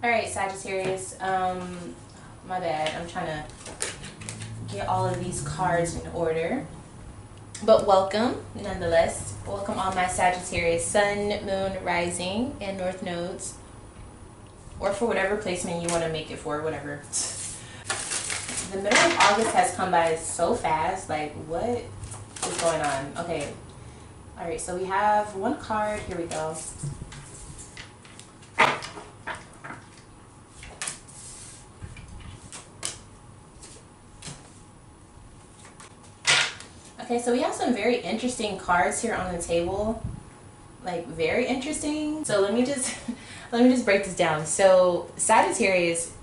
All right, Sagittarius. My bad. I'm trying to get all of these cards in order. But welcome, nonetheless. Welcome all my Sagittarius Sun, Moon, Rising, and North Nodes. Or for whatever placement you want to make it for, whatever. The middle of August has come by so fast. Like, what is going on? Okay. All right, so we have one card. Here we go. Okay, so we have some very interesting cards here on the table. Like, very interesting. So let me just break this down. So Sagittarius,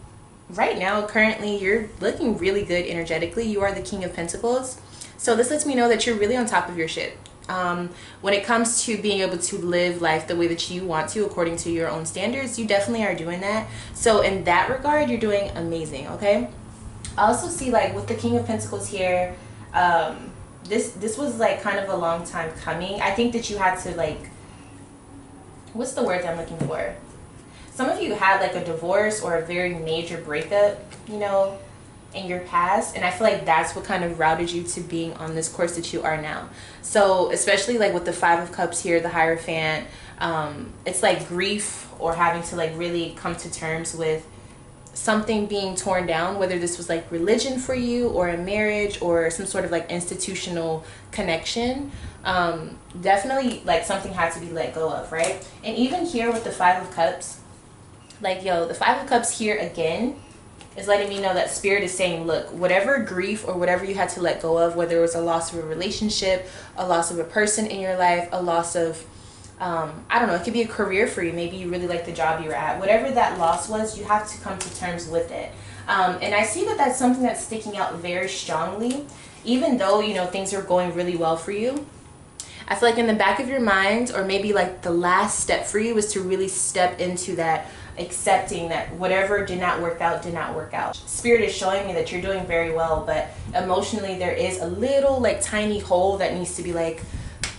right now, currently, you're looking really good energetically. You are the King of Pentacles. So this lets me know that you're really on top of your shit. When it comes to being able to live life the way that you want to, according to your own standards, you definitely are doing that. So in that regard, you're doing amazing, okay? I also see, like, with the King of Pentacles here, this was, like, kind of a long time coming. I think that you had to, like, what's the word that I'm looking for? Some of you had, like, a divorce or a very major breakup, you know, in your past, and I feel like that's what kind of routed you to being on this course that you are now. So especially, like, with the Five of Cups here, the Hierophant, it's like grief or having to, like, really come to terms with something being torn down, whether this was like religion for you or a marriage or some sort of like institutional connection. Definitely, like, something had to be let go of, right? And even here with the Five of Cups, like, yo, the Five of Cups here again is letting me know that Spirit is saying, look, whatever grief or whatever you had to let go of, whether it was a loss of a relationship, a loss of a person in your life, a loss of I don't know, it could be a career for you. Maybe you really like the job you were at. Whatever that loss was, you have to come to terms with it. And I see that that's something that's sticking out very strongly, even though, you know, things are going really well for you. I feel like in the back of your mind, or maybe like the last step for you, is to really step into that, accepting that whatever did not work out, did not work out. Spirit is showing me that you're doing very well, but emotionally there is a little, like, tiny hole that needs to be, like,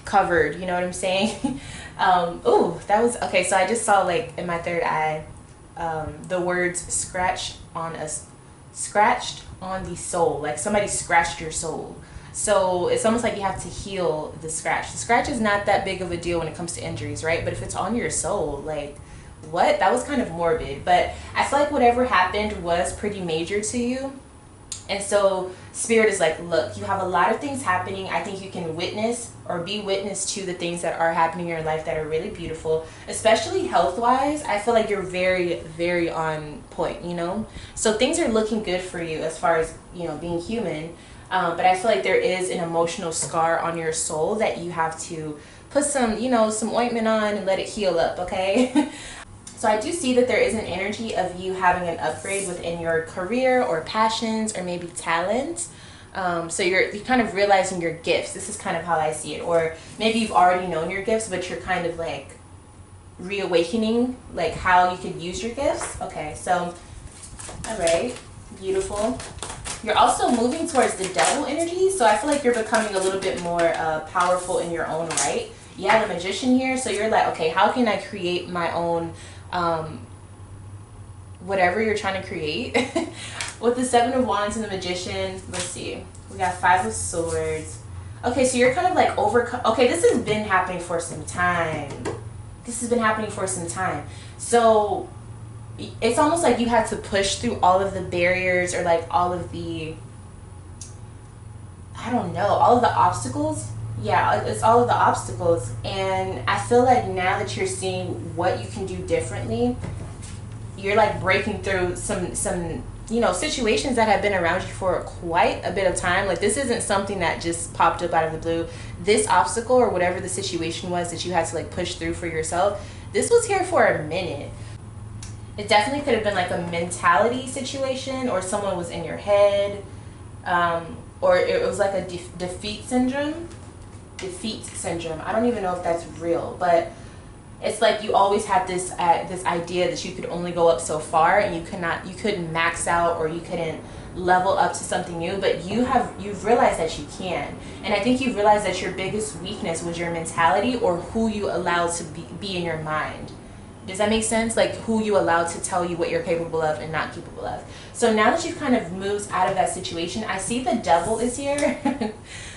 covered. You know what I'm saying? Oh, that was okay. So I just saw, like, in my third eye, the words scratched on the soul, like somebody scratched your soul. So it's almost like you have to heal the scratch. The scratch is not that big of a deal when it comes to injuries, right? But if it's on your soul, like, what? That was kind of morbid. But I feel like whatever happened was pretty major to you. And so Spirit is like, look, you have a lot of things happening. I think you can witness or be witness to the things that are happening in your life that are really beautiful, especially health-wise. I feel like you're very, very on point, you know? So things are looking good for you as far as, you know, being human. But I feel like there is an emotional scar on your soul that you have to put some, you know, some ointment on and let it heal up, okay? So I do see that there is an energy of you having an upgrade within your career or passions or maybe talent. So you're kind of realizing your gifts. This is kind of how I see it. Or maybe you've already known your gifts, but you're kind of like reawakening, like, how you could use your gifts. Okay, so, all right, beautiful. You're also moving towards the devil energy. So I feel like you're becoming a little bit more powerful in your own right. Yeah, the Magician here. So you're like, okay, how can I create my own whatever you're trying to create? With the Seven of Wands and the Magician, let's see, we got Five of Swords. Okay, so you're kind of like okay, this has been happening for some time. So it's almost like you had to push through all of the barriers, or like all of the, I don't know, all of the obstacles. Yeah, it's all of the obstacles. And I feel like now that you're seeing what you can do differently, you're like breaking through some you know, situations that have been around you for quite a bit of time. Like, this isn't something that just popped up out of the blue. This obstacle or whatever the situation was that you had to, like, push through for yourself, this was here for a minute. It definitely could have been like a mentality situation, or someone was in your head, or it was like a defeat syndrome. I don't even know if that's real, but it's like you always had this this idea that you could only go up so far, and you couldn't max out, or you couldn't level up to something new. But you've realized that you can. And I think you've realized that your biggest weakness was your mentality, or who you allowed to be in your mind. Does that make sense? Like who you allow to tell you what you're capable of and not capable of. So now that you've kind of moved out of that situation, I see the devil is here.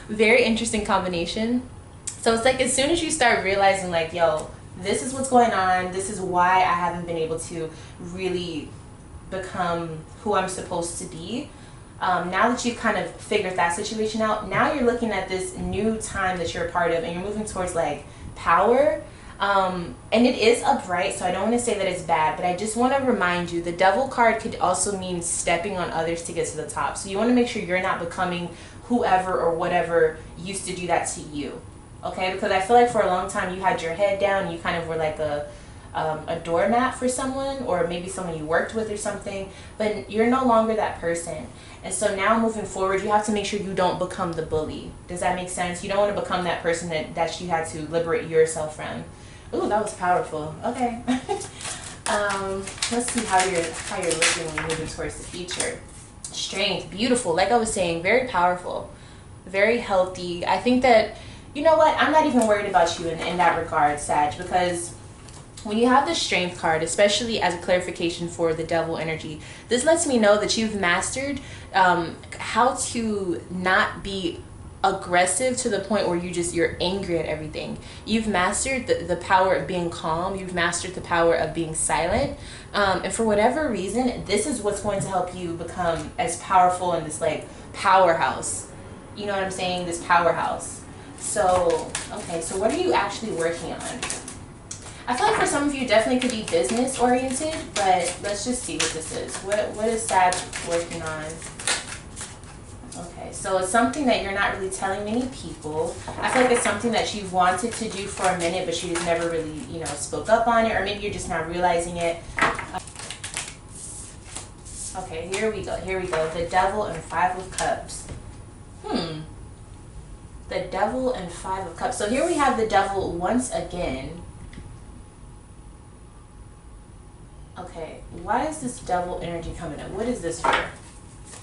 Very interesting combination. So it's like as soon as you start realizing like, yo, this is what's going on, this is why I haven't been able to really become who I'm supposed to be. Now that you've kind of figured that situation out, now you're looking at this new time that you're a part of and you're moving towards like power. And it is upright, so I don't want to say that it's bad, but I just want to remind you, the devil card could also mean stepping on others to get to the top. So you want to make sure you're not becoming whoever or whatever used to do that to you. Okay, because I feel like for a long time you had your head down, you kind of were like a doormat for someone, or maybe someone you worked with or something, but you're no longer that person. And so now moving forward, you have to make sure you don't become the bully. Does that make sense? You don't want to become that person that you had to liberate yourself from. Ooh, that was powerful. Okay. Let's see how you're looking when you're moving towards the future. Strength, beautiful. Like I was saying, very powerful, very healthy. I think that, you know what, I'm not even worried about you in that regard, Sag, because when you have the strength card, especially as a clarification for the devil energy, this lets me know that you've mastered how to not be aggressive to the point where you're angry at everything. You've mastered the power of being calm. You've mastered the power of being silent. And for whatever reason, this is what's going to help you become as powerful in this like powerhouse. You know what I'm saying? This powerhouse. So, okay, so what are you actually working on? I feel like for some of you, definitely could be business oriented, but let's just see what this is. What is Sag working on? Okay, so it's something that you're not really telling many people. I feel like it's something that you've wanted to do for a minute, but you just never really, you know, spoke up on it, or maybe you're just not realizing it. Okay, here we go. The Devil and Five of Cups. The Devil and Five of Cups. So here we have the Devil once again. Okay, why is this Devil energy coming up? What is this for?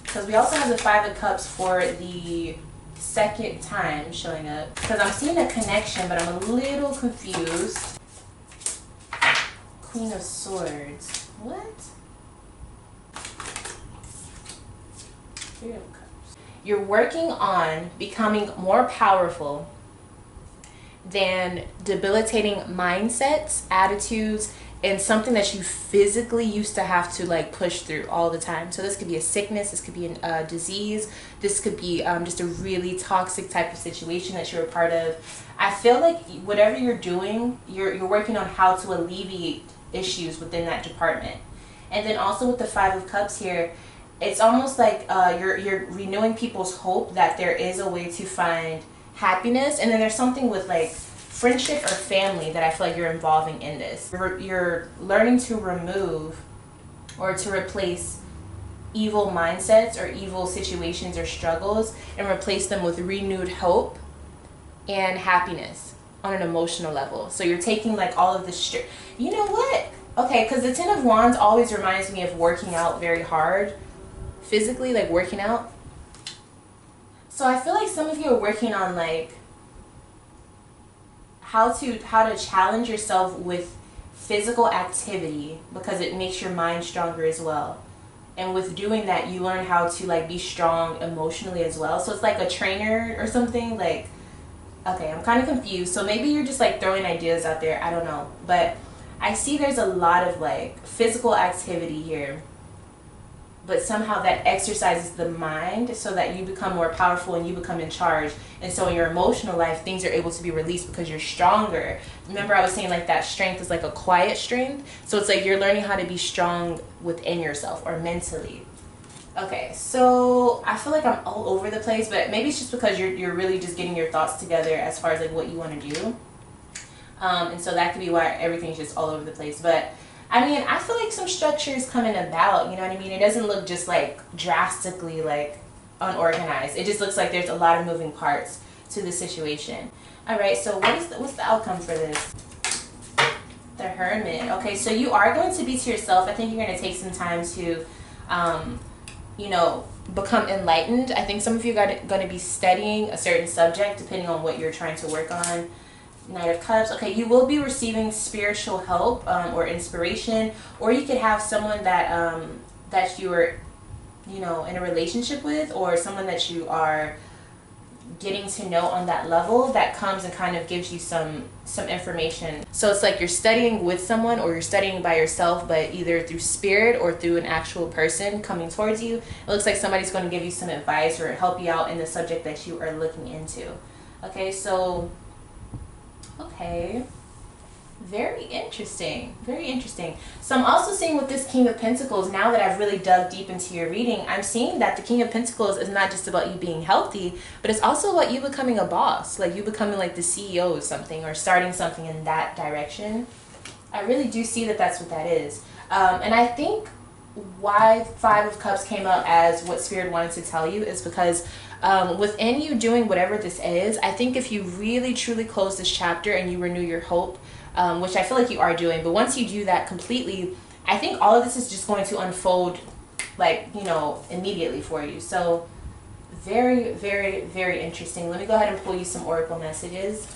Because we also have the Five of Cups for the second time showing up. Because I'm seeing a connection, but I'm a little confused. Queen of Swords. What? Three of Cups. You're working on becoming more powerful than debilitating mindsets, attitudes, and something that you physically used to have to like push through all the time. So this could be a sickness, this could be a disease, this could be just a really toxic type of situation that you're a part of. I feel like whatever you're doing, you're working on how to alleviate issues within that department. And then also with the Five of Cups here, it's almost like you're renewing people's hope that there is a way to find happiness. And then there's something with like friendship or family that I feel like you're involving in this. You're learning to remove or to replace evil mindsets or evil situations or struggles and replace them with renewed hope and happiness on an emotional level. So you're taking like all of this you know what? Okay, because the Ten of Wands always reminds me of working out very hard, physically, like working out. So I feel like some of you are working on like how to challenge yourself with physical activity, because it makes your mind stronger as well. And with doing that, you learn how to like be strong emotionally as well. So it's like a trainer or something. Like, okay, I'm kind of confused. So maybe you're just like throwing ideas out there. I don't know. But I see there's a lot of like physical activity here, but somehow that exercises the mind so that you become more powerful and you become in charge. And so in your emotional life, things are able to be released because you're stronger. Remember I was saying like that strength is like a quiet strength. So it's like you're learning how to be strong within yourself or mentally. Okay, so I feel like I'm all over the place, but maybe it's just because you're really just getting your thoughts together as far as like what you want to do. And so that could be why everything's just all over the place. But I mean, I feel like some structure is coming about, you know what I mean? It doesn't look just like drastically like unorganized. It just looks like there's a lot of moving parts to the situation. All right, so what's the outcome for this? The Hermit. Okay, so you are going to be to yourself. I think you're going to take some time to, you know, become enlightened. I think some of you are going to be studying a certain subject depending on what you're trying to work on. Knight of Cups. Okay, you will be receiving spiritual help or inspiration, or you could have someone that that you are, you know, in a relationship with, or someone that you are getting to know on that level that comes and kind of gives you some information. So it's like you're studying with someone or you're studying by yourself, but either through spirit or through an actual person coming towards you. It looks like somebody's going to give you some advice or help you out in the subject that you are looking into. Okay, so okay, very interesting, very interesting. So I'm also seeing with this King of Pentacles, now that I've really dug deep into your reading, I'm seeing that the King of Pentacles is not just about you being healthy, but it's also about you becoming a boss, like you becoming like the CEO of something or starting something in that direction. I really do see that that's what that is. And I think why Five of Cups came up as what Spirit wanted to tell you is because within you doing whatever this is, I think if you really truly close this chapter and you renew your hope, which I feel like you are doing, but once you do that completely, I think all of this is just going to unfold, like, you know, immediately for you. So very, very, very interesting. Let me go ahead and pull you some oracle messages.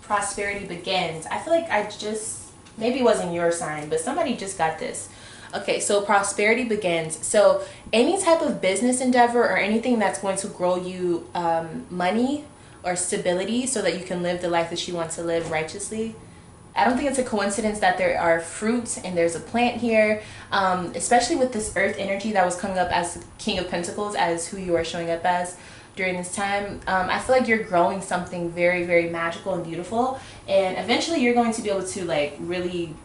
Prosperity begins. I feel like maybe it wasn't your sign, but somebody just got this. Okay, so prosperity begins. So any type of business endeavor or anything that's going to grow you money or stability so that you can live the life that you want to live righteously. I don't think it's a coincidence that there are fruits and there's a plant here, especially with this earth energy that was coming up as the King of Pentacles, as who you are showing up as during this time. I feel like you're growing something very, very magical and beautiful, and eventually you're going to be able to like really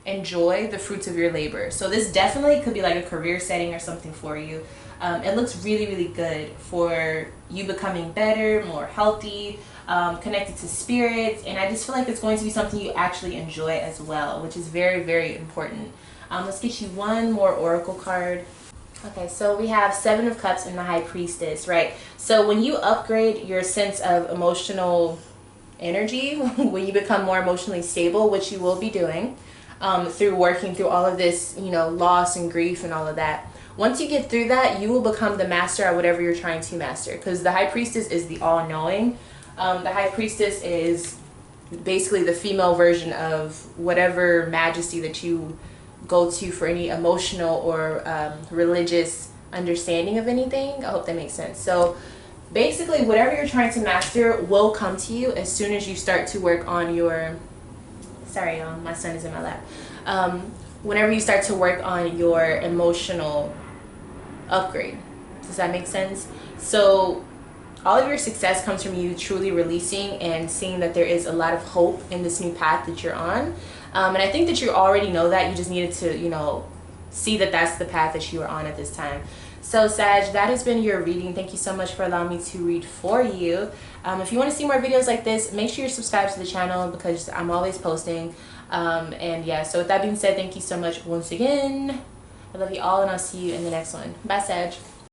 enjoy the fruits of your labor. So this definitely could be like a career setting or something for you. It looks really, really good for you becoming better, more healthy, connected to spirits, and I just feel like it's going to be something you actually enjoy as well, which is very, very important. Let's get you one more oracle card. Okay, so we have Seven of Cups and the High Priestess, right? So when you upgrade your sense of emotional energy, when you become more emotionally stable, which you will be doing through working through all of this, you know, loss and grief and all of that. Once you get through that, you will become the master at whatever you're trying to master, because the High Priestess is the all-knowing. The High Priestess is basically the female version of whatever majesty that you go to for any emotional or religious understanding of anything. I hope that makes sense. So basically whatever you're trying to master will come to you as soon as you start to work on your, sorry y'all, my son is in my lap. Whenever you start to work on your emotional upgrade. Does that make sense? So all of your success comes from you truly releasing and seeing that there is a lot of hope in this new path that you're on. And I think that you already know that. You just needed to, you know, see that that's the path that you are on at this time. So Sag, that has been your reading. Thank you so much for allowing me to read for you. If you want to see more videos like this, make sure you're subscribed to the channel because I'm always posting. And yeah, so with that being said, thank you so much once again. I love you all, and I'll see you in the next one. Bye, Sag.